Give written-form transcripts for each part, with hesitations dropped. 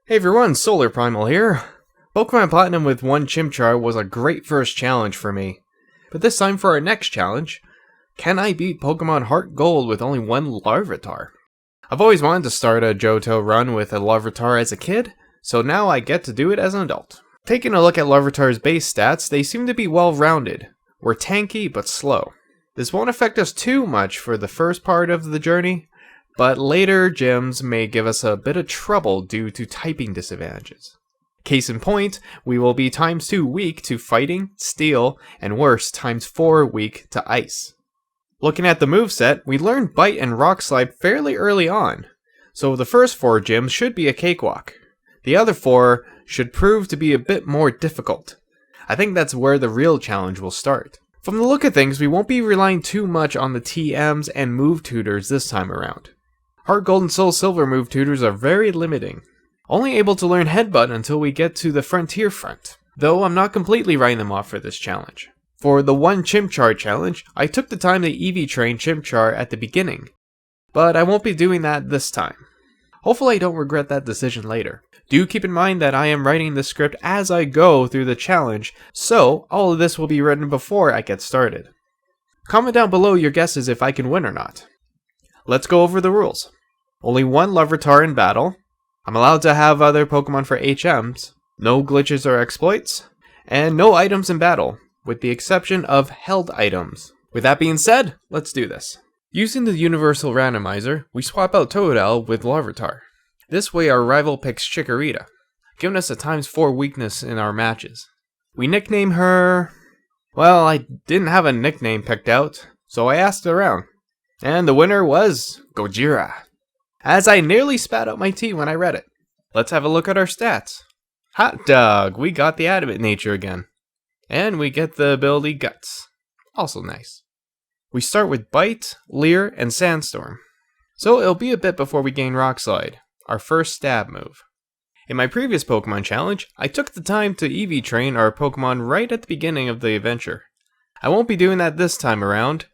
Hey everyone, SolarPrimal here. Pokemon Platinum with one Chimchar was a great first challenge for me. But this time for our next challenge, can I beat Pokemon HeartGold with only one Larvitar? I've always wanted to start a Johto run with a Larvitar as a kid, so now I get to do it as an adult. Taking a look at Larvitar's base stats, they seem to be well-rounded. We're tanky but slow. This won't affect us too much for the first part of the journey, but later gyms may give us a bit of trouble due to typing disadvantages. Case in point, we will be ×2 weak to fighting, steel, and worse, ×4 weak to ice. Looking at the moveset, we learned Bite and Rock Slide fairly early on, so the first 4 gyms should be a cakewalk. The other 4 should prove to be a bit more difficult. I think that's where the real challenge will start. From the look of things, we won't be relying too much on the TMs and move tutors this time around. HeartGold and Soul Silver move tutors are very limiting. Only able to learn Headbutt until we get to the Frontier Front, though I'm not completely writing them off for this challenge. For the one Chimchar challenge, I took the time to EV train Chimchar at the beginning, but I won't be doing that this time. Hopefully I don't regret that decision later. Do keep in mind that I am writing the script as I go through the challenge, so all of this will be written before I get started. Comment down below your guesses if I can win or not. Let's go over the rules. Only one Larvitar in battle. I'm allowed to have other Pokemon for HMs. No glitches or exploits. And no items in battle, with the exception of held items. With that being said, let's do this. Using the Universal Randomizer, we swap out Totodile with Larvitar. This way our rival picks Chikorita, giving us a ×4 weakness in our matches. We nickname her... Well, I didn't have a nickname picked out, so I asked around. And the winner was Gojira, as I nearly spat out my tea when I read it. Let's have a look at our stats. Hot dog, we got the adamant nature again. And we get the ability Guts, also nice. We start with Bite, Leer, and Sandstorm. So it'll be a bit before we gain Rock Slide, our first stab move. In my previous Pokemon challenge, I took the time to EV train our Pokemon right at the beginning of the adventure. I won't be doing that this time around,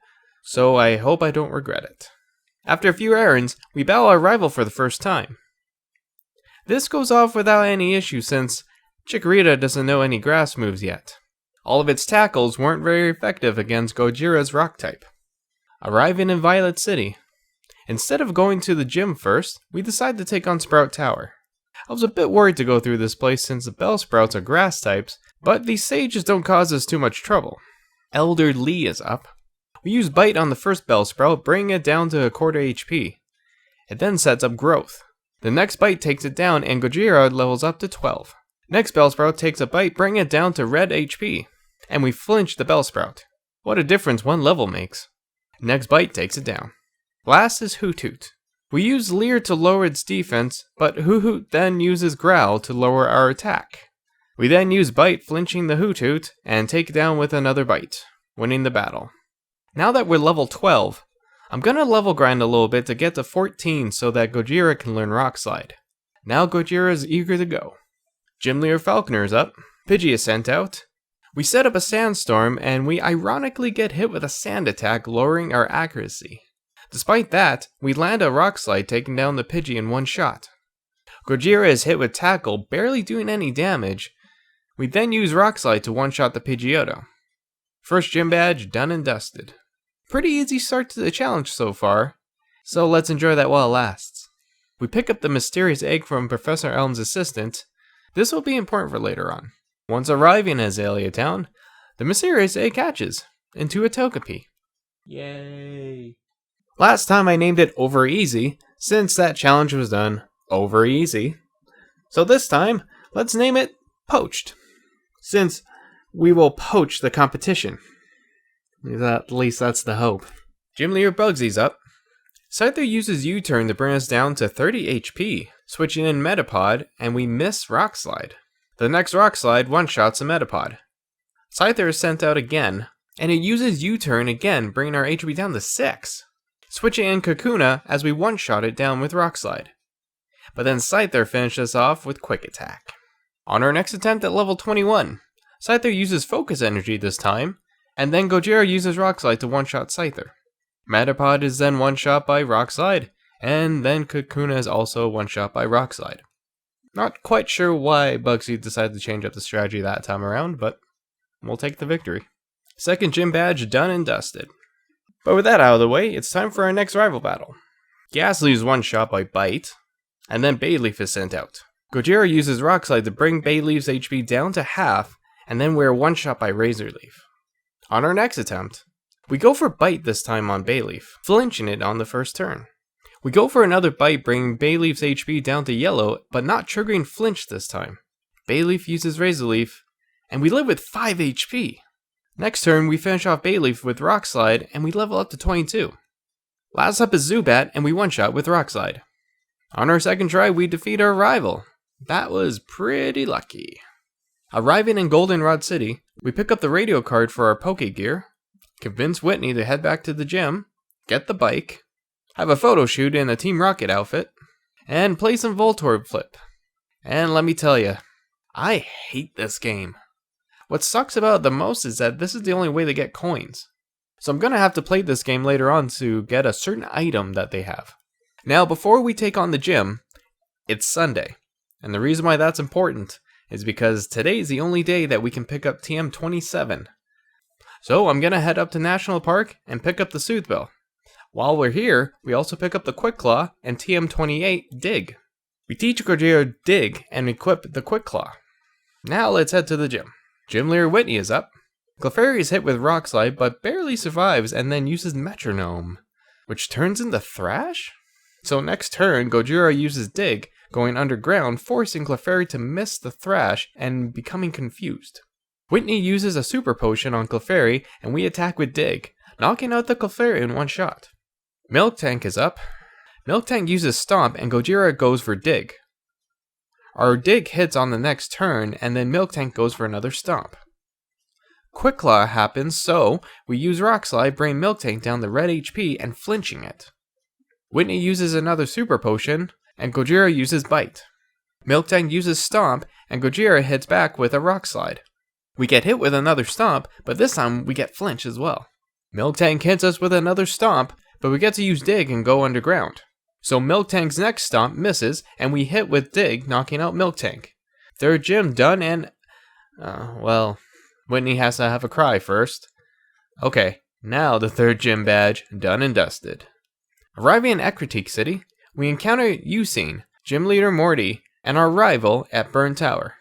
so I hope I don't regret it. After a few errands, we battle our rival for the first time. This goes off without any issue since Chikorita doesn't know any grass moves yet. All of its tackles weren't very effective against Gojira's rock type. Arriving in Violet City. Instead of going to the gym first, we decided to take on Sprout Tower. I was a bit worried to go through this place since the Bellsprouts are grass types, but these sages don't cause us too much trouble. Elder Lee is up. We use Bite on the first Bellsprout, bringing it down to 1/4 HP. It then sets up Growth. The next Bite takes it down and Gojira levels up to 12. Next Bellsprout takes a Bite, bringing it down to red HP. And we flinch the Bellsprout. What a difference one level makes. Next Bite takes it down. Last is Hoothoot. We use Leer to lower its defense, but Hoothoot then uses Growl to lower our attack. We then use Bite, flinching the Hoothoot, and take it down with another Bite, winning the battle. Now that we're level 12, I'm gonna level grind a little bit to get to 14 so that Gojira can learn Rock Slide. Now Gojira is eager to go. Gym Leader Falconer is up, Pidgey is sent out. We set up a Sandstorm and we ironically get hit with a Sand attack, lowering our accuracy. Despite that, we land a Rock Slide, taking down the Pidgey in one shot. Gojira is hit with Tackle, barely doing any damage. We then use Rock Slide to one-shot the Pidgeotto. First gym badge done and dusted. Pretty easy start to the challenge so far, so let's enjoy that while it lasts. We pick up the mysterious egg from Professor Elm's assistant. This will be important for later on. Once arriving in Azalea Town, the mysterious egg hatches into a Togepi. Yay! Last time I named it Over Easy, since that challenge was done over easy. So this time, let's name it Poached, since we will poach the competition. At least that's the hope. Gym Leader Bugsy's up. Scyther uses U-turn to bring us down to 30 HP, switching in Metapod, and we miss Rock Slide. The next Rock Slide one-shots a Metapod. Scyther is sent out again, and it uses U-turn again, bringing our HP down to 6. Switching in Kakuna as we one-shot it down with Rock Slide. But then Scyther finishes off with Quick Attack. On our next attempt at level 21, Scyther uses Focus Energy this time, and then Gojira uses Rock Slide to one-shot Scyther. Metapod is then one-shot by Rock Slide, and then Kakuna is also one-shot by Rock Slide. Not quite sure why Bugsy decided to change up the strategy that time around, but we'll take the victory. Second gym badge done and dusted. But with that out of the way, it's time for our next rival battle. Ghastly is one shot by Bite, and then Bayleaf is sent out. Gojira uses Rock Slide to bring Bayleaf's HP down to half, and then we're one shot by Razor Leaf. On our next attempt, we go for Bite this time on Bayleaf, flinching it on the first turn. We go for another Bite, bringing Bayleaf's HP down to yellow, but not triggering Flinch this time. Bayleaf uses Razor Leaf, and we live with 5 HP. Next turn, we finish off Bayleaf with Rock Slide, and we level up to 22. Last up is Zubat, and we one-shot with Rock Slide. On our second try, we defeat our rival. That was pretty lucky. Arriving in Goldenrod City, we pick up the radio card for our Poke Gear, convince Whitney to head back to the gym, get the bike, have a photo shoot in a Team Rocket outfit, and play some Voltorb Flip. And let me tell you, I hate this game. What sucks about it the most is that this is the only way to get coins. So I'm gonna have to play this game later on to get a certain item that they have. Now, before we take on the gym, it's Sunday. And the reason why that's important is because today is the only day that we can pick up TM27. So I'm gonna head up to National Park and pick up the Soothbell. While we're here, we also pick up the Quick Claw and TM28 Dig. We teach Gojira Dig and equip the Quick Claw. Now let's head to the gym. Gym Leader Whitney is up. Clefairy is hit with Rock Slide but barely survives and then uses Metronome, which turns into Thrash? So next turn, Gojira uses Dig, going underground, forcing Clefairy to miss the Thrash and becoming confused. Whitney uses a Super Potion on Clefairy and we attack with Dig, knocking out the Clefairy in one shot. Milk Tank is up. Milk Tank uses Stomp and Gojira goes for Dig. Our Dig hits on the next turn, and then Milk Tank goes for another Stomp. Quick Claw happens, so we use Rock Slide, bringing Milk Tank down the red HP and flinching it. Whitney uses another Super Potion, and Gojira uses Bite. Milk Tank uses Stomp, and Gojira hits back with a Rock Slide. We get hit with another Stomp, but this time we get Flinch as well. Milk Tank hits us with another Stomp, but we get to use Dig and go underground. So Milk Tank's next Stomp misses, and we hit with Dig, knocking out Milk Tank. Third gym done, and... Whitney has to have a cry first. Okay, now the third gym badge done and dusted. Arriving in Ecruteak City, we encounter Usain, Gym Leader Morty, and our rival at Burn Tower.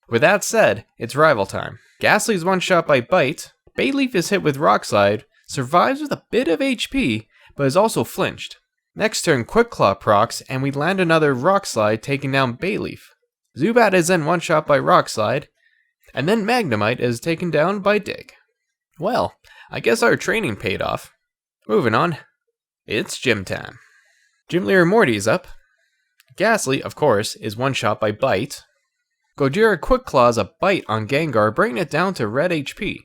With that said, it's rival time. Ghastly is one shot by Bite, Bayleaf is hit with Rock Slide, survives with a bit of HP, but is also flinched. Next turn, Quick Claw procs, and we land another Rock Slide, taking down Bayleaf. Zubat is then one shot by Rock Slide, and then Magnemite is taken down by Dig. Well, I guess our training paid off. Moving on, it's gym time. Gym Leader Morty is up. Ghastly, of course, is one shot by Bite. Gojira Quick Claws a Bite on Gengar, bringing it down to red HP.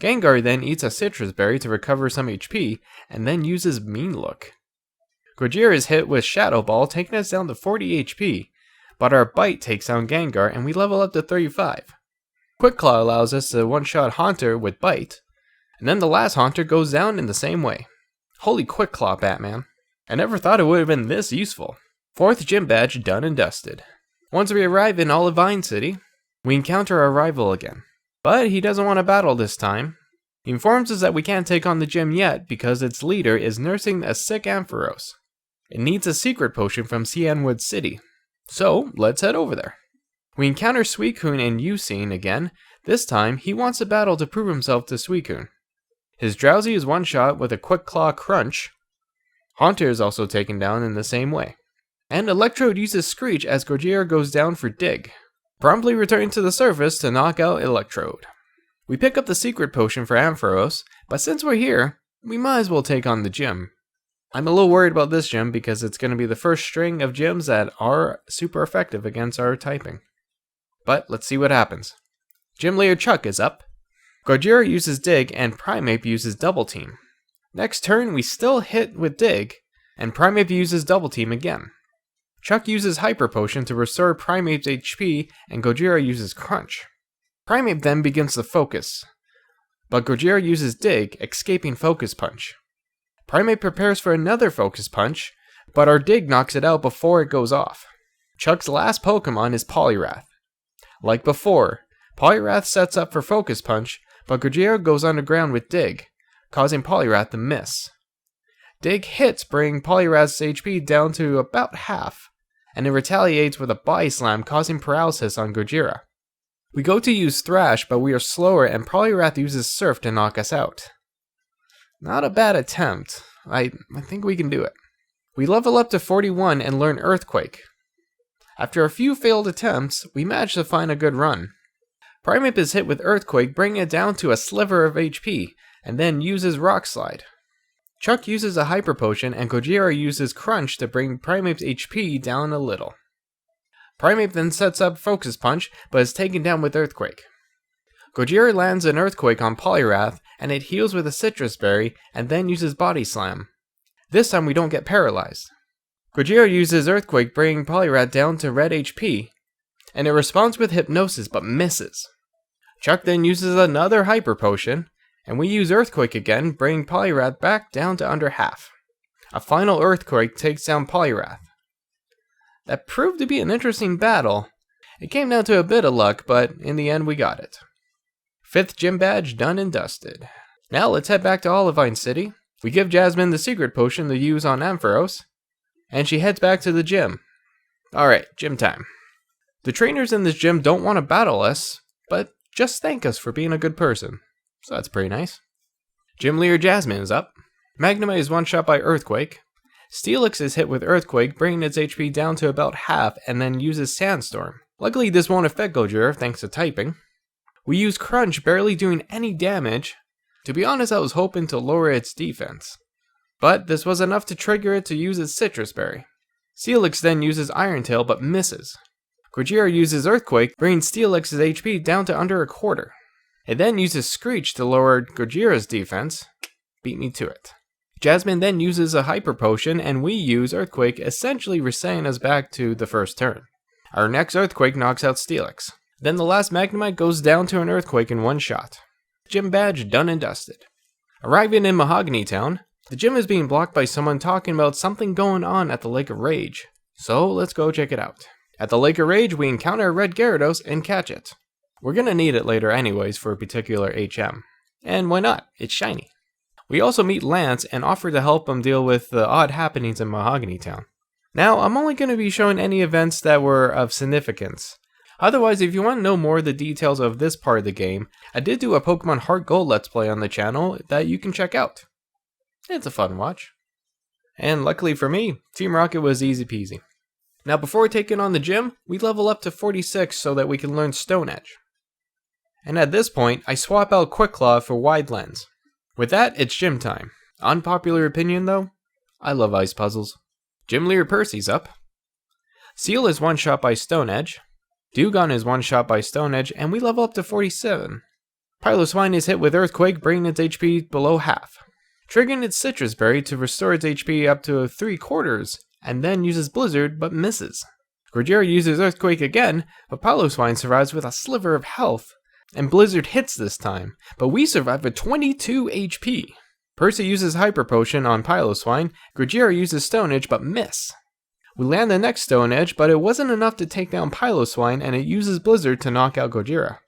Gengar then eats a Citrus Berry to recover some HP, and then uses Mean Look. Gojira is hit with Shadow Ball, taking us down to 40 HP, but our Bite takes down Gengar and we level up to 35. Quick Claw allows us to one-shot Haunter with Bite, and then the last Haunter goes down in the same way. Holy Quick Claw, Batman. I never thought it would have been this useful. Fourth gym badge done and dusted. Once we arrive in Olivine City, we encounter our rival again. But he doesn't want to battle this time. He informs us that we can't take on the gym yet because its leader is nursing a sick Ampharos. It needs a secret potion from Cianwood City. So, let's head over there. We encounter Suicune and Usain again. This time, he wants a battle to prove himself to Suicune. His Drowsy is one shot with a Quick Claw Crunch. Haunter is also taken down in the same way. And Electrode uses Screech as Gojira goes down for Dig, promptly returning to the surface to knock out Electrode. We pick up the secret potion for Ampharos, but since we're here, we might as well take on the gym. I'm a little worried about this gym because it's going to be the first string of gyms that are super effective against our typing. But let's see what happens. Gym Leader Chuck is up. Gojira uses Dig and Primeape uses Double Team. Next turn we still hit with Dig, and Primeape uses Double Team again. Chuck uses Hyper Potion to restore Primeape's HP, and Gojira uses Crunch. Primeape then begins to focus, but Gojira uses Dig, escaping Focus Punch. Primeape prepares for another Focus Punch, but our Dig knocks it out before it goes off. Chuck's last Pokemon is Polywrath. Like before, Polywrath sets up for Focus Punch, but Gojira goes underground with Dig, causing Polywrath to miss. Dig hits bring Poliwrath's HP down to about half, and it retaliates with a Body Slam, causing paralysis on Gojira. We go to use Thrash, but we are slower and Poliwrath uses Surf to knock us out. Not a bad attempt. I think we can do it. We level up to 41 and learn Earthquake. After a few failed attempts, we manage to find a good run. Primeape is hit with Earthquake, bringing it down to a sliver of HP, and then uses Rock Slide. Chuck uses a Hyper Potion, and Gojira uses Crunch to bring Primeape's HP down a little. Primeape then sets up Focus Punch, but is taken down with Earthquake. Gojira lands an Earthquake on Poliwrath, and it heals with a Citrus Berry, and then uses Body Slam. This time we don't get paralyzed. Gojira uses Earthquake, bringing Poliwrath down to red HP, and it responds with Hypnosis but misses. Chuck then uses another Hyper Potion, and we use Earthquake again, bringing Poliwrath back down to under half. A final Earthquake takes down Poliwrath. That proved to be an interesting battle. It came down to a bit of luck, but in the end we got it. 5th gym badge done and dusted. Now let's head back to Olivine City. We give Jasmine the secret potion to use on Ampharos, and she heads back to the gym. Alright, gym time. The trainers in this gym don't want to battle us, but just thank us for being a good person. So that's pretty nice. Gym leader Jasmine is up. Magnemite is one shot by Earthquake. Steelix is hit with Earthquake, bringing its HP down to about half, and then uses Sandstorm. Luckily this won't affect Gojira thanks to typing. We use Crunch, barely doing any damage. To be honest, I was hoping to lower its defense, but this was enough to trigger it to use its Citrus Berry. Steelix then uses Iron Tail but misses. Gojira uses Earthquake, bringing Steelix's HP down to under a quarter. It then uses Screech to lower Gojira's defense. Beat me to it. Jasmine then uses a Hyper Potion, and we use Earthquake, essentially resetting us back to the first turn. Our next Earthquake knocks out Steelix. Then the last Magnemite goes down to an Earthquake in one shot. Gym badge done and dusted. Arriving in Mahogany Town, the gym is being blocked by someone talking about something going on at the Lake of Rage. So let's go check it out. At the Lake of Rage, we encounter a red Gyarados and catch it. We're gonna need it later anyways for a particular HM. And why not? It's shiny. We also meet Lance and offer to help him deal with the odd happenings in Mahogany Town. Now, I'm only going to be showing any events that were of significance. Otherwise, if you want to know more of the details of this part of the game, I did do a Pokemon HeartGold Let's Play on the channel that you can check out. It's a fun watch. And luckily for me, Team Rocket was easy peasy. Now before taking on the gym, we level up to 46 so that we can learn Stone Edge. And at this point, I swap out Quick Claw for Wide Lens. With that, it's gym time. Unpopular opinion though, I love ice puzzles. Gym leader Percy's up. Seal is one shot by Stone Edge. Dewgong is one shot by Stone Edge, and we level up to 47. Piloswine is hit with Earthquake, bringing its HP below half. Triggering its Citrus Berry to restore its HP up to 3/4, and then uses Blizzard but misses. Gojira uses Earthquake again, but Piloswine survives with a sliver of health, and Blizzard hits this time, but we survive with 22 HP. Percy uses Hyper Potion on Piloswine, Gojira uses Stone Edge but miss. We land the next Stone Edge, but it wasn't enough to take down Piloswine, and it uses Blizzard to knock out Gojira.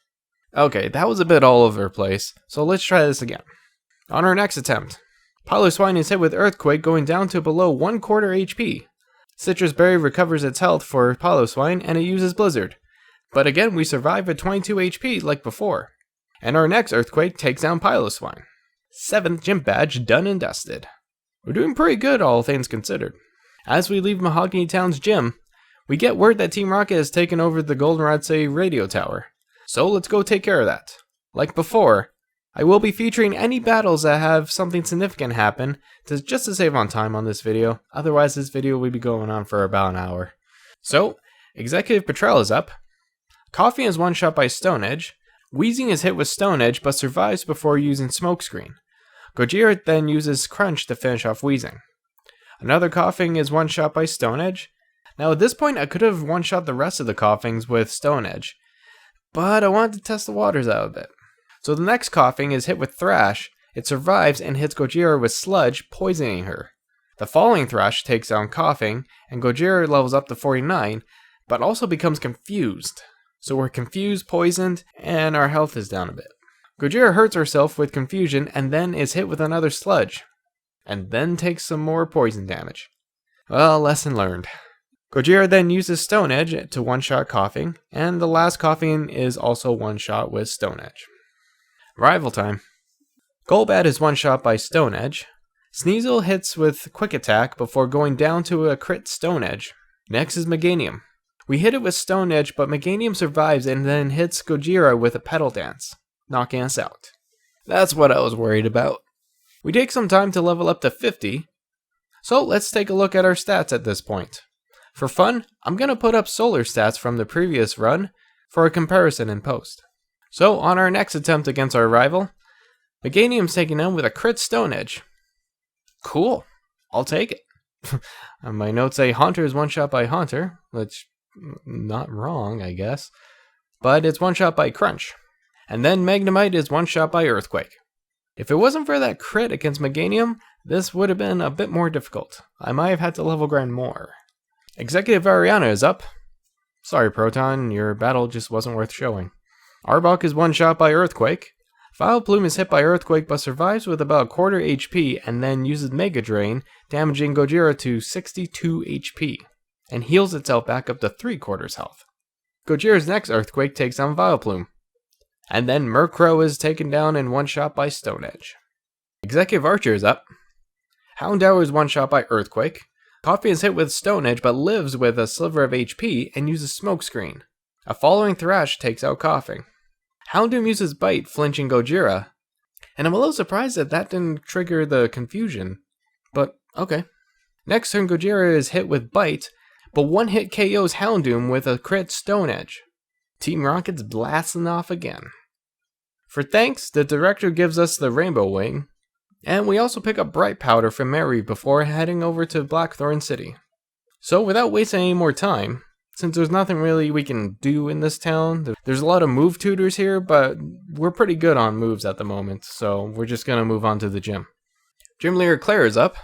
Okay, that was a bit all over the place, so let's try this again. On our next attempt, Piloswine is hit with Earthquake, going down to below 1/4 HP. Citrus Berry recovers its health for Piloswine, and it uses Blizzard. But again, we survive with 22 HP like before. And our next Earthquake takes down Piloswine. 7th gym badge done and dusted. We're doing pretty good, all things considered. As we leave Mahogany Town's gym, we get word that Team Rocket has taken over the Goldenrod City radio tower. So let's go take care of that. Like before, I will be featuring any battles that have something significant happen, just to save on time on this video. Otherwise, this video will be going on for about an hour. So, Executive Patrol is up. Coffee is one shot by Stone Edge. Wheezing is hit with Stone Edge but survives before using Smokescreen. Gojira then uses Crunch to finish off Wheezing. Another Coughing is one shot by Stone Edge. Now at this point I could have one shot the rest of the Coughings with Stone Edge, but I wanted to test the waters out a bit. So the next Coughing is hit with Thrash. It survives and hits Gojira with Sludge, poisoning her. The following Thrash takes down Coughing, and Gojira levels up to 49, but also becomes confused. So we're confused, poisoned, and our health is down a bit. Gojira hurts herself with confusion and then is hit with another sludge, and then takes some more poison damage. Well, lesson learned. Gojira then uses Stone Edge to one-shot Coughing, and the last Coughing is also one-shot with Stone Edge. Rival time. Golbat is one-shot by Stone Edge. Sneasel hits with Quick Attack before going down to a crit Stone Edge. Next is Meganium. We hit it with Stone Edge, but Meganium survives and then hits Gojira with a Petal Dance, knocking us out. That's what I was worried about. We take some time to level up to 50, so let's take a look at our stats at this point. For fun, I'm going to put up Solar stats from the previous run for a comparison in post. So on our next attempt against our rival, Meganium's taken down with a crit Stone Edge. Cool, I'll take it. My notes say Haunter is one-shot by Haunter, which, not wrong, I guess. But it's one-shot by Crunch. And then Magnemite is one-shot by Earthquake. If it wasn't for that crit against Meganium, this would have been a bit more difficult. I might have had to level grind more. Executive Ariana is up. Sorry, Proton, your battle just wasn't worth showing. Arbok is one-shot by Earthquake. Vileplume is hit by Earthquake but survives with about a quarter HP and then uses Mega Drain, damaging Gojira to 62 HP, and heals itself back up to 3/4 health. Gojira's next Earthquake takes down Vileplume. And then Murkrow is taken down in one-shot by Stone Edge. Executive Archer is up. Houndour is one-shot by Earthquake. Coffee is hit with Stone Edge but lives with a sliver of HP and uses Smokescreen. A following Thrash takes out Coughing. Houndoom uses Bite, flinching Gojira. And I'm a little surprised that didn't trigger the confusion. But, okay. Next turn Gojira is hit with Bite, but one hit KOs Houndoom with a crit Stone Edge. Team Rocket's blasting off again. For thanks, the director gives us the Rainbow Wing, and we also pick up Bright Powder from Mary before heading over to Blackthorn City. So without wasting any more time, since there's nothing really we can do in this town, there's a lot of move tutors here, but we're pretty good on moves at the moment, so we're just going to move on to the gym. Gym leader Claire is up.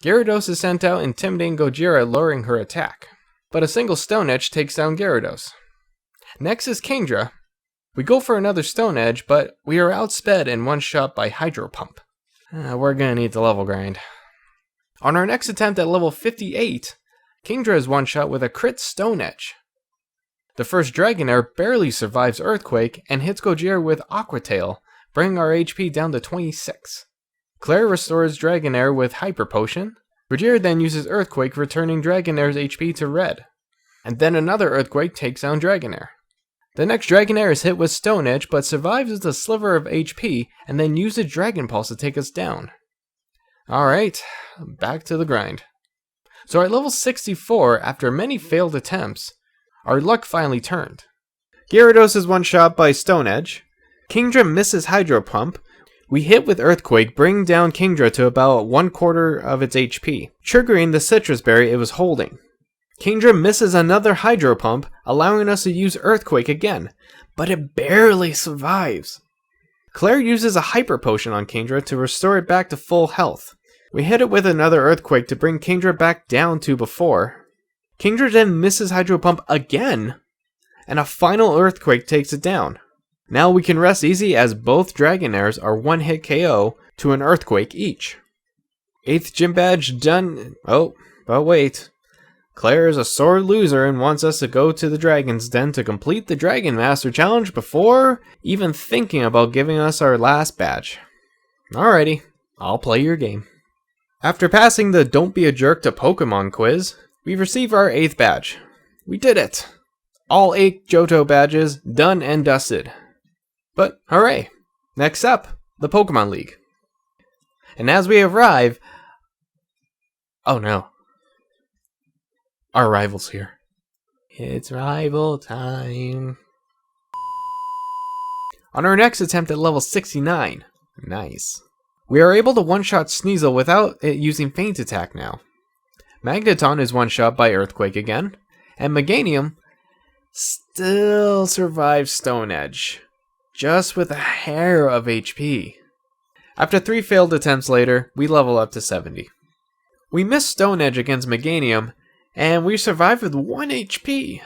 Gyarados is sent out, intimidating Gojira, lowering her attack. But a single Stone Edge takes down Gyarados. Next is Kingdra. We go for another Stone Edge, but we are outsped and one-shot by Hydro Pump. We're gonna need to level grind. On our next attempt at level 58, Kingdra is one-shot with a crit Stone Edge. The first Dragonair barely survives Earthquake and hits Gojira with Aqua Tail, bringing our HP down to 26. Claire restores Dragonair with Hyper Potion. Gojira then uses Earthquake, returning Dragonair's HP to red. And then another Earthquake takes down Dragonair. The next Dragonair is hit with Stone Edge, but survives with a sliver of HP, and then uses Dragon Pulse to take us down. Alright, back to the grind. So at level 64, after many failed attempts, our luck finally turned. Gyarados is one-shot by Stone Edge. Kingdra misses Hydro Pump. We hit with Earthquake, bringing down Kingdra to about 1/4 of its HP, triggering the Citrus Berry it was holding. Kingdra misses another Hydro Pump, allowing us to use Earthquake again, but it barely survives. Claire uses a Hyper Potion on Kingdra to restore it back to full health. We hit it with another Earthquake to bring Kingdra back down to before. Kingdra then misses Hydro Pump again, and a final Earthquake takes it down. Now we can rest easy as both Dragonairs are one-hit KO to an Earthquake each. 8th gym badge done. Oh, but wait. Claire is a sore loser and wants us to go to the Dragon's Den to complete the Dragon Master Challenge before even thinking about giving us our last badge. Alrighty, I'll play your game. After passing the Don't Be a Jerk to Pokemon quiz, we receive our 8th badge. We did it! All 8 Johto badges done and dusted. But hooray! Next up, the Pokemon League. And as we arrive... Oh no. Our rival's here. It's rival time. On our next attempt at level 69. Nice. We are able to one-shot Sneasel without it using Feint Attack now. Magneton is one-shot by Earthquake again. And Meganium still survives Stone Edge, just with a hair of HP. After 3 failed attempts later, we level up to 70. We miss Stone Edge against Meganium, and we survive with 1 HP.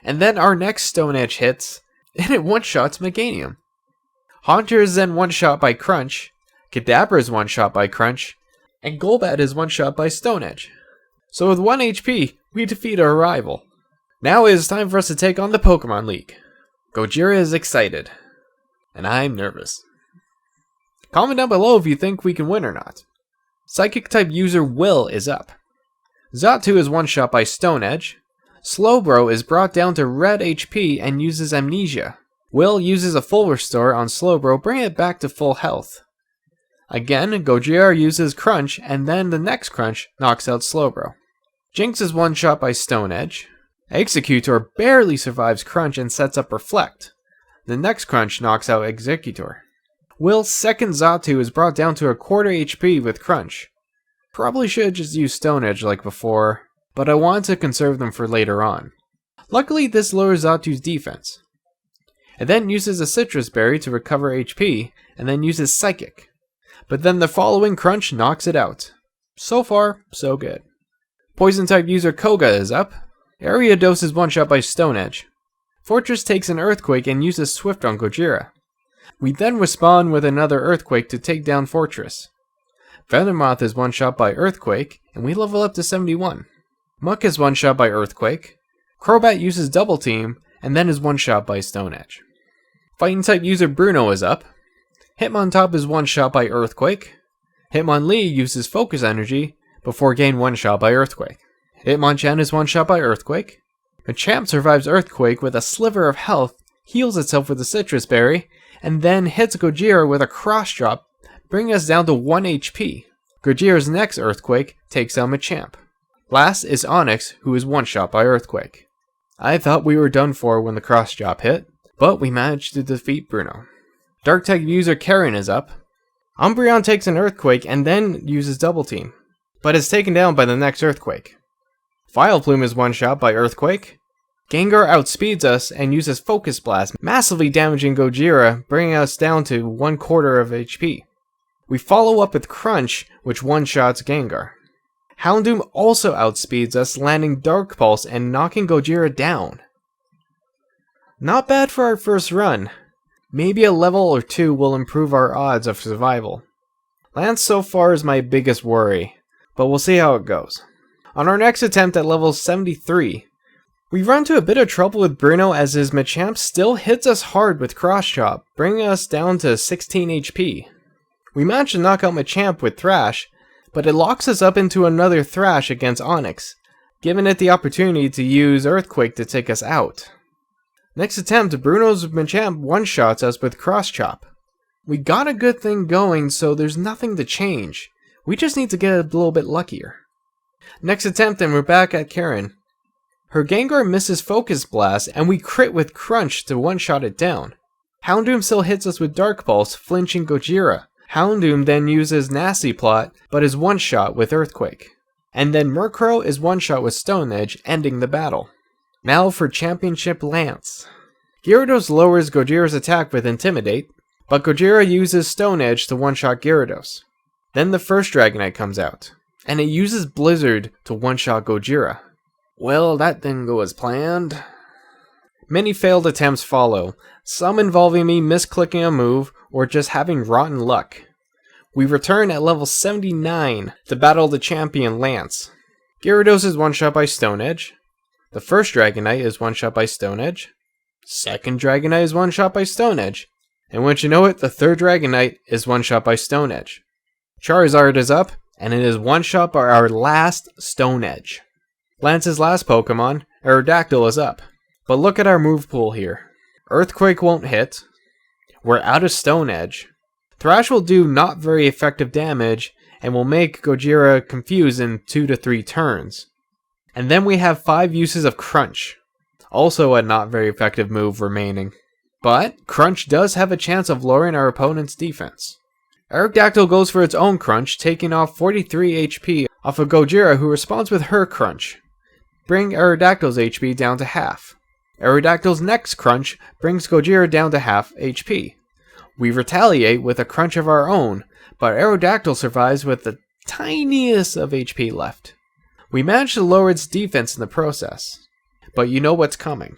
And then our next Stone Edge hits, and it one-shots Meganium. Haunter is then one-shot by Crunch, Kadabra is one-shot by Crunch, and Golbat is one-shot by Stone Edge. So with 1 HP, we defeat our rival. Now it is time for us to take on the Pokemon League. Gojira is excited, and I'm nervous. Comment down below if you think we can win or not. Psychic-type user Will is up. Xatu is one-shot by Stone Edge. Slowbro is brought down to red HP and uses Amnesia. Will uses a full restore on Slowbro, bringing it back to full health. Again, Gojira uses Crunch, and then the next Crunch knocks out Slowbro. Jinx is one-shot by Stone Edge. Executor barely survives Crunch and sets up Reflect. The next Crunch knocks out Executor. Will's second Xatu is brought down to a quarter HP with Crunch. Probably should have just used Stone Edge like before, but I wanted to conserve them for later on. Luckily, this lowers Xatu's defense. It then uses a Citrus Berry to recover HP, and then uses Psychic. But then the following Crunch knocks it out. So far, so good. Poison-type user Koga is up. Ariados is one-shot by Stone Edge. Fortress takes an Earthquake and uses Swift on Gojira. We then respawn with another Earthquake to take down Fortress. Venomoth is one-shot by Earthquake, and we level up to 71. Muck is one-shot by Earthquake. Crobat uses Double Team, and then is one-shot by Stone Edge. Fighting-type user Bruno is up. Hitmontop is one-shot by Earthquake. Hitmonlee uses Focus Energy before getting one-shot by Earthquake. Hitmonchan is one-shot by Earthquake. Machamp survives Earthquake with a sliver of health, heals itself with a Citrus Berry, and then hits Gojira with a Cross Drop, bringing us down to 1 HP. Gojira's next Earthquake takes out Machamp. Last is Onyx, who is one-shot by Earthquake. I thought we were done for when the Cross Drop hit, but we managed to defeat Bruno. Dark-type user Karen is up. Umbreon takes an Earthquake and then uses Double Team, but is taken down by the next Earthquake. Vileplume is one-shot by Earthquake. Gengar outspeeds us and uses Focus Blast, massively damaging Gojira, bringing us down to 1/4 of HP. We follow up with Crunch, which one-shots Gengar. Houndoom also outspeeds us, landing Dark Pulse and knocking Gojira down. Not bad for our first run. Maybe a level or 2 will improve our odds of survival. Lance so far is my biggest worry, but we'll see how it goes. On our next attempt at level 73, we run into a bit of trouble with Bruno as his Machamp still hits us hard with Cross Chop, bringing us down to 16 HP. We manage to knock out Machamp with Thrash, but it locks us up into another Thrash against Onyx, giving it the opportunity to use Earthquake to take us out. Next attempt, Bruno's Machamp one-shots us with Cross Chop. We got a good thing going, so there's nothing to change. We just need to get a little bit luckier. Next attempt, and we're back at Karen. Her Gengar misses Focus Blast, and we crit with Crunch to one-shot it down. Houndoom still hits us with Dark Pulse, flinching Gojira. Houndoom then uses Nasty Plot, but is one-shot with Earthquake. And then Murkrow is one-shot with Stone Edge, ending the battle. Now for Championship Lance. Gyarados lowers Gojira's attack with Intimidate, but Gojira uses Stone Edge to one-shot Gyarados. Then the first Dragonite comes out, and it uses Blizzard to one-shot Gojira. Well, that didn't go as planned. Many failed attempts follow, some involving me misclicking a move or just having rotten luck. We return at level 79 to battle the champion Lance. Gyarados is one-shot by Stone Edge. The first Dragonite is one-shot by Stone Edge. Second Dragonite is one-shot by Stone Edge. And once you know it, the third Dragonite is one-shot by Stone Edge. Charizard is up, and it is one-shot by our last Stone Edge. Lance's last Pokemon, Aerodactyl, is up. But look at our move pool here. Earthquake won't hit. We're out of Stone Edge. Thrash will do not very effective damage, and will make Gojira confused in 2 to 3 turns. And then we have 5 uses of Crunch. Also a not very effective move remaining. But Crunch does have a chance of lowering our opponent's defense. Aerodactyl goes for its own Crunch, taking off 43 HP off of Gojira, who responds with her Crunch, bringing Aerodactyl's HP down to half. Aerodactyl's next Crunch brings Gojira down to half HP. We retaliate with a Crunch of our own, but Aerodactyl survives with the tiniest of HP left. We managed to lower its defense in the process. But you know what's coming.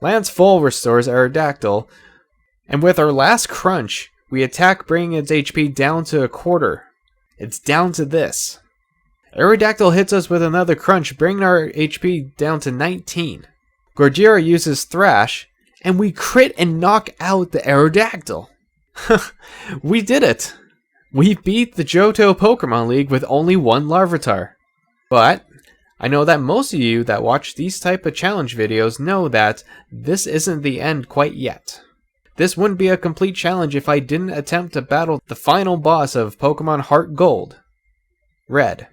Lance full restores Aerodactyl, and with our last crunch, we attack bringing its HP down to a quarter. It's down to this. Aerodactyl hits us with another crunch, bringing our HP down to 19. Gojira uses Thrash, and we crit and knock out the Aerodactyl. We did it! We beat the Johto Pokemon League with only one Larvitar. But I know that most of you that watch these type of challenge videos know that this isn't the end quite yet. This wouldn't be a complete challenge if I didn't attempt to battle the final boss of Pokemon HeartGold, Red.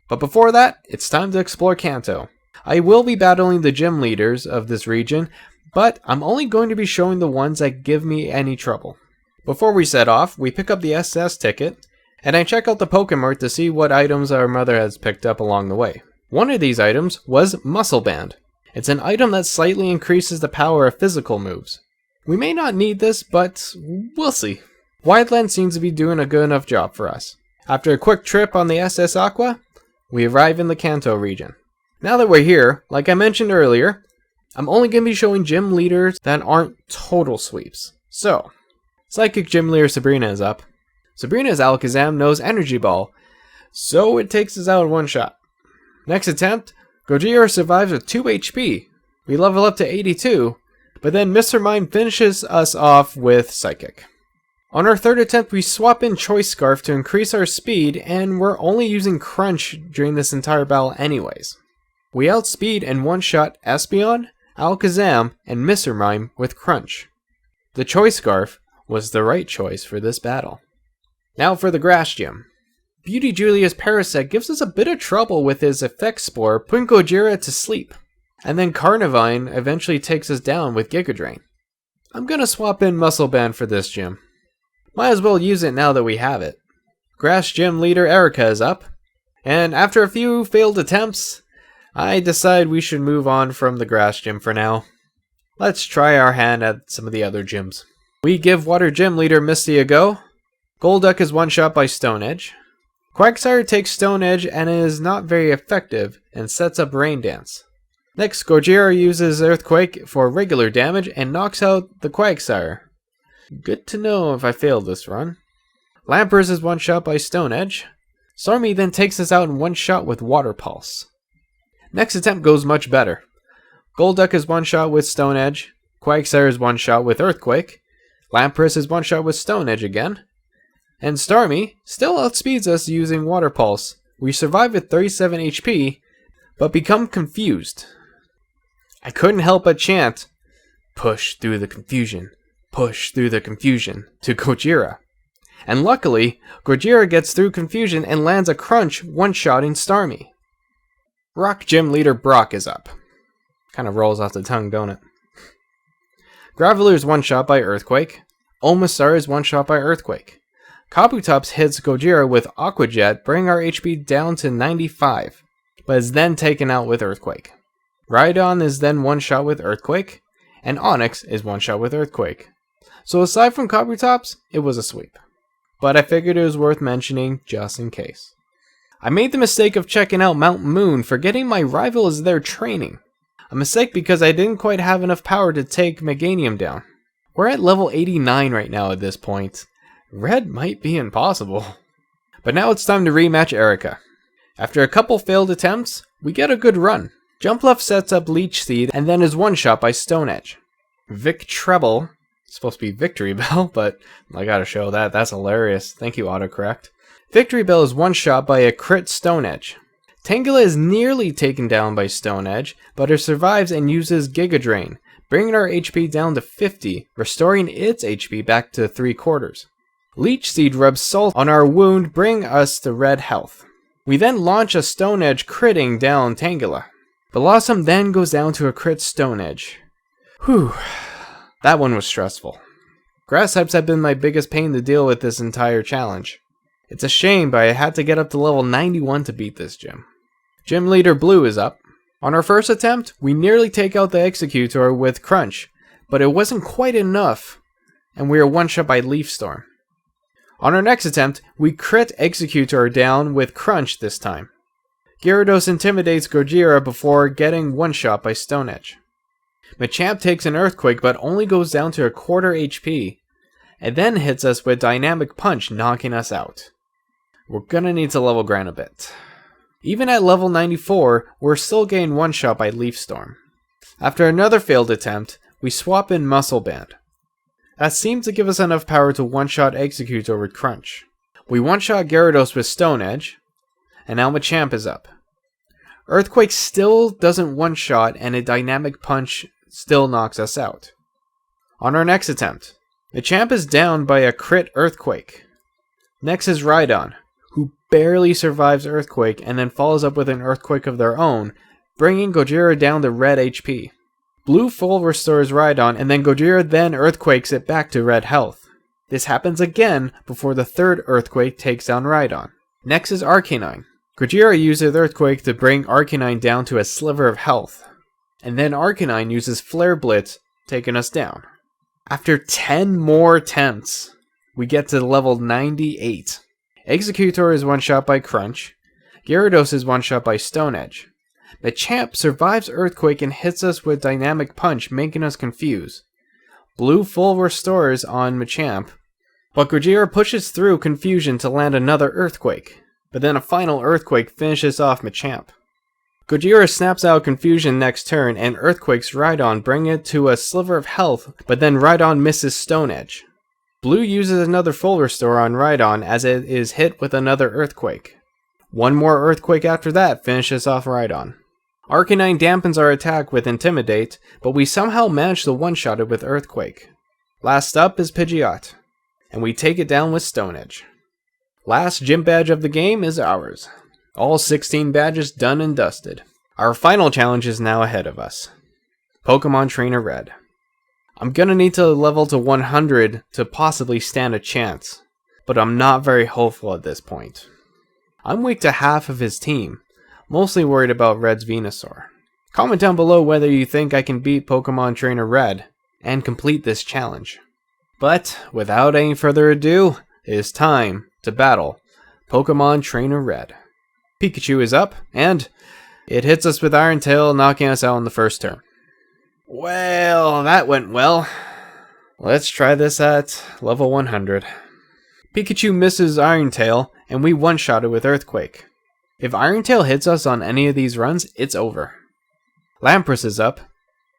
But before that, it's time to explore Kanto. I will be battling the gym leaders of this region, but I'm only going to be showing the ones that give me any trouble. Before we set off, we pick up the SS ticket, and I check out the Pokemart to see what items our mother has picked up along the way. One of these items was Muscle Band. It's an item that slightly increases the power of physical moves. We may not need this, but we'll see. Wideland seems to be doing a good enough job for us. After a quick trip on the SS Aqua, we arrive in the Kanto region. Now that we're here, like I mentioned earlier, I'm only going to be showing gym leaders that aren't total sweeps. So, Psychic Gym Leader Sabrina is up. Sabrina's Alakazam knows Energy Ball, so it takes us out in one shot. Next attempt, Gojira survives with 2 HP. We level up to 82, but then Mr. Mime finishes us off with Psychic. On our third attempt, we swap in Choice Scarf to increase our speed, and we're only using Crunch during this entire battle anyways. We outspeed and one-shot Espeon, Alakazam, and Mr. Mime with Crunch. The Choice Scarf was the right choice for this battle. Now for the Grass Gym. Beauty Julius Parasect gives us a bit of trouble with his Effect Spore, putting Gojira to sleep. And then Carnivine eventually takes us down with Giga Drain. I'm gonna swap in Muscle Band for this gym. Might as well use it now that we have it. Grass Gym Leader Erica is up, and after a few failed attempts, I decide we should move on from the Grass Gym for now. Let's try our hand at some of the other gyms. We give Water Gym Leader Misty a go. Golduck is one-shot by Stone Edge. Quagsire takes Stone Edge and is not very effective and sets up Rain Dance. Next, Gojira uses Earthquake for regular damage and knocks out the Quagsire. Good to know if I failed this run. Lampers is one-shot by Stone Edge. Starmie then takes us out in one shot with Water Pulse. Next attempt goes much better. Golduck is one-shot with Stone Edge. Quagsire is one-shot with Earthquake. Lampers is one-shot with Stone Edge again. And Starmie still outspeeds us using Water Pulse. We survive with 37 HP, but become confused. I couldn't help but chant, "Push through the confusion. Push through the confusion," to Gojira. And luckily, Gojira gets through confusion and lands a crunch one-shotting Starmie. Rock Gym Leader Brock is up. Kind of rolls off the tongue, don't it? Graveler is one-shot by Earthquake. Omastar is one-shot by Earthquake. Kabutops hits Gojira with Aqua Jet, bringing our HP down to 95, but is then taken out with Earthquake. Rhydon is then one-shot with Earthquake, and Onyx is one-shot with Earthquake. So aside from Kabutops, it was a sweep. But I figured it was worth mentioning just in case. I made the mistake of checking out Mount Moon, forgetting my rival is there training. A mistake because I didn't quite have enough power to take Meganium down. We're at level 89 right now at this point. Red might be impossible. But now it's time to rematch Erica. After a couple failed attempts, we get a good run. Jumpluff sets up Leech Seed and then is one-shot by Stone Edge. Vic Treble, it's supposed to be Victory Bell, but I gotta show that, that's hilarious. Thank you, autocorrect. Victory Bell is one-shot by a crit Stone Edge. Tangela is nearly taken down by Stone Edge, but it survives and uses Giga Drain, bringing our HP down to 50, restoring its HP back to 3/4. Leech Seed rubs salt on our wound, bringing us to red health. We then launch a Stone Edge critting down Tangela. Blossom then goes down to a crit Stone Edge. Whew, that one was stressful. Grass types have been my biggest pain to deal with this entire challenge. It's a shame, but I had to get up to level 91 to beat this gym. Gym Leader Blue is up. On our first attempt, we nearly take out the Executor with Crunch, but it wasn't quite enough, and we are one-shot by Leaf Storm. On our next attempt, we crit Executor down with Crunch this time. Gyarados intimidates Gojira before getting one-shot by Stone Edge. Machamp takes an Earthquake but only goes down to a quarter HP, and then hits us with Dynamic Punch, knocking us out. We're gonna need to level grind a bit. Even at level 94, we're still getting one-shot by Leaf Storm. After another failed attempt, we swap in Muscle Band. That seemed to give us enough power to one-shot Executor with Crunch. We one-shot Gyarados with Stone Edge, and now Machamp is up. Earthquake still doesn't one-shot, and a Dynamic Punch still knocks us out. On our next attempt, Machamp is down by a crit Earthquake. Next is Rhydon, who barely survives Earthquake and then follows up with an Earthquake of their own, bringing Gojira down to red HP. Blue full restores Rhydon, and then Gojira then Earthquakes it back to red health. This happens again before the third Earthquake takes down Rhydon. Next is Arcanine. Gojira uses Earthquake to bring Arcanine down to a sliver of health, and then Arcanine uses Flare Blitz, taking us down. After 10 more attempts, we get to level 98. Executor is one-shot by Crunch. Gyarados is one-shot by Stone Edge. Machamp survives Earthquake and hits us with Dynamic Punch, making us confused. Blue full restores on Machamp, but Gojira pushes through confusion to land another Earthquake. But then a final Earthquake finishes off Machamp. Gojira snaps out confusion next turn and Earthquakes Rhydon, bringing it to a sliver of health, but then Rhydon misses Stone Edge. Blue uses another full restore on Rhydon as it is hit with another Earthquake. One more Earthquake after that finishes off Rhydon. Arcanine dampens our attack with Intimidate, but we somehow manage to one-shot it with Earthquake. Last up is Pidgeot, and we take it down with Stone Edge. Last gym badge of the game is ours. All 16 badges done and dusted. Our final challenge is now ahead of us. Pokemon Trainer Red. I'm gonna need to level to 100 to possibly stand a chance, but I'm not very hopeful at this point. I'm weak to half of his team, mostly worried about Red's Venusaur. Comment down below whether you think I can beat Pokemon Trainer Red and complete this challenge. But without any further ado, it is time to battle Pokemon Trainer Red. Pikachu is up, and it hits us with Iron Tail, knocking us out on the first turn. Well, that went well. Let's try this at level 100. Pikachu misses Iron Tail, and we one-shot it with Earthquake. If Iron Tail hits us on any of these runs, it's over. Lapras is up.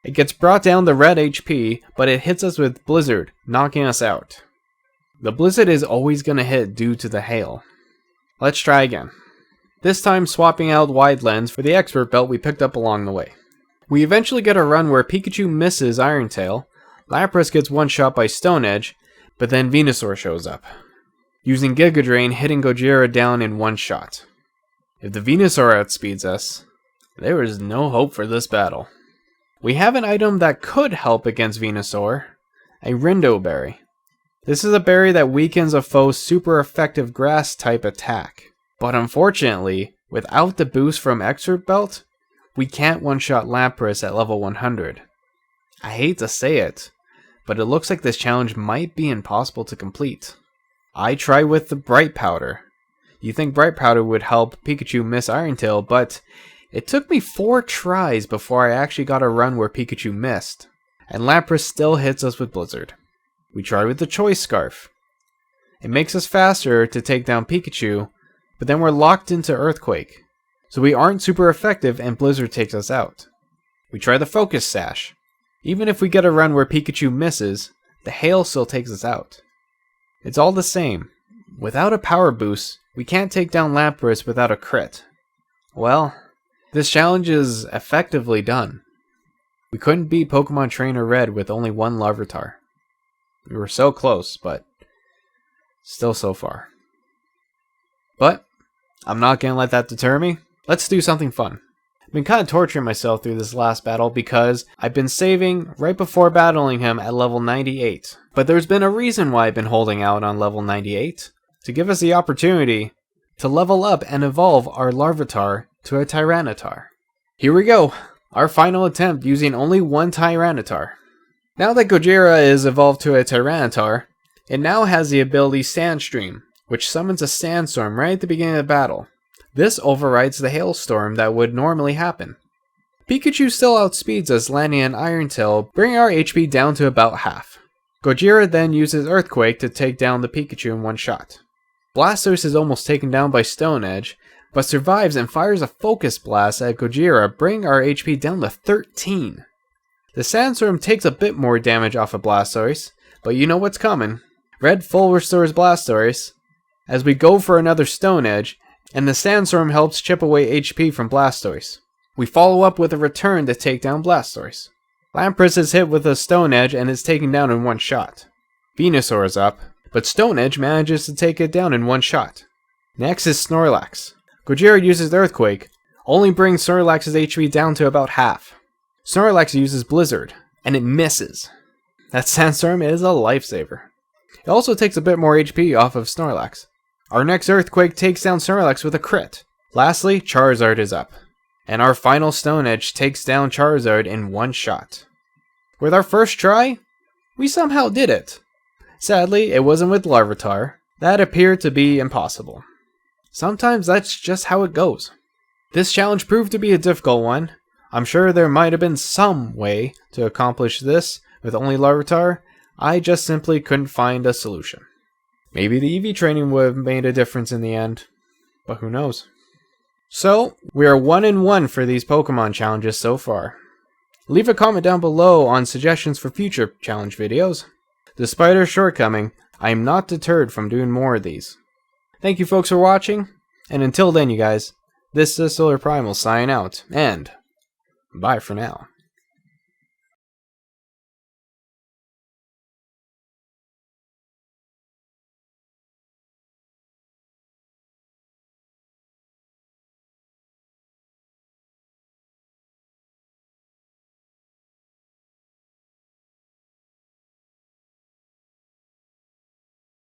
It gets brought down to red HP, but it hits us with Blizzard, knocking us out. The Blizzard is always going to hit due to the hail. Let's try again. This time swapping out Wide Lens for the Expert Belt we picked up along the way. We eventually get a run where Pikachu misses Iron Tail, Lapras gets one-shot by Stone Edge, but then Venusaur shows up, using Giga Drain, hitting Gojira down in one shot. If the Venusaur outspeeds us, there is no hope for this battle. We have an item that could help against Venusaur, a Rindo Berry. This is a berry that weakens a foe's super effective grass type attack. But unfortunately, without the boost from Expert Belt, we can't one-shot Lapras at level 100. I hate to say it, but it looks like this challenge might be impossible to complete. I tried with the Bright Powder. You think Bright Powder would help Pikachu miss Iron Tail, but it took me 4 tries before I actually got a run where Pikachu missed, and Lapras still hits us with Blizzard. We tried with the Choice Scarf. It makes us faster to take down Pikachu, but then we're locked into Earthquake, so we aren't super effective and Blizzard takes us out. We try the Focus Sash. Even if we get a run where Pikachu misses, the Hail still takes us out. It's all the same. Without a power boost, we can't take down Lapras without a crit. Well, this challenge is effectively done. We couldn't beat Pokemon Trainer Red with only one Larvitar. We were so close, but still so far. But I'm not going to let that deter me. Let's do something fun. I've been kind of torturing myself through this last battle because I've been saving right before battling him at level 98. But there's been a reason why I've been holding out on level 98. To give us the opportunity to level up and evolve our Larvitar to a Tyranitar. Here we go. Our final attempt using only one Tyranitar. Now that Gojira is evolved to a Tyranitar, it now has the ability Sandstream, which summons a sandstorm right at the beginning of the battle. This overrides the hailstorm that would normally happen. Pikachu still outspeeds us, landing an Iron Tail, bringing our HP down to about half. Gojira then uses Earthquake to take down the Pikachu in one shot. Blastoise is almost taken down by Stone Edge, but survives and fires a Focus Blast at Gojira, bringing our HP down to 13. The Sandstorm takes a bit more damage off of Blastoise, but you know what's coming. Red full restores Blastoise, as we go for another Stone Edge, and the Sandstorm helps chip away HP from Blastoise. We follow up with a return to take down Blastoise. Lapras is hit with a Stone Edge and is taken down in one shot. Venusaur is up, but Stone Edge manages to take it down in one shot. Next is Snorlax. Gojira uses Earthquake, only brings Snorlax's HP down to about half. Snorlax uses Blizzard, and it misses. That Sandstorm is a lifesaver. It also takes a bit more HP off of Snorlax. Our next Earthquake takes down Snorlax with a crit. Lastly, Charizard is up, and our final Stone Edge takes down Charizard in one shot. With our first try, we somehow did it. Sadly, it wasn't with Larvitar. That appeared to be impossible. Sometimes that's just how it goes. This challenge proved to be a difficult one. I'm sure there might have been some way to accomplish this with only Larvitar. I just simply couldn't find a solution. Maybe the EV training would have made a difference in the end, but who knows. So, we are 1-1 for these Pokemon challenges so far. Leave a comment down below on suggestions for future challenge videos. Despite our shortcoming, I am not deterred from doing more of these. Thank you folks for watching, and until then you guys, this is SolarPrimal signing out, and bye for now.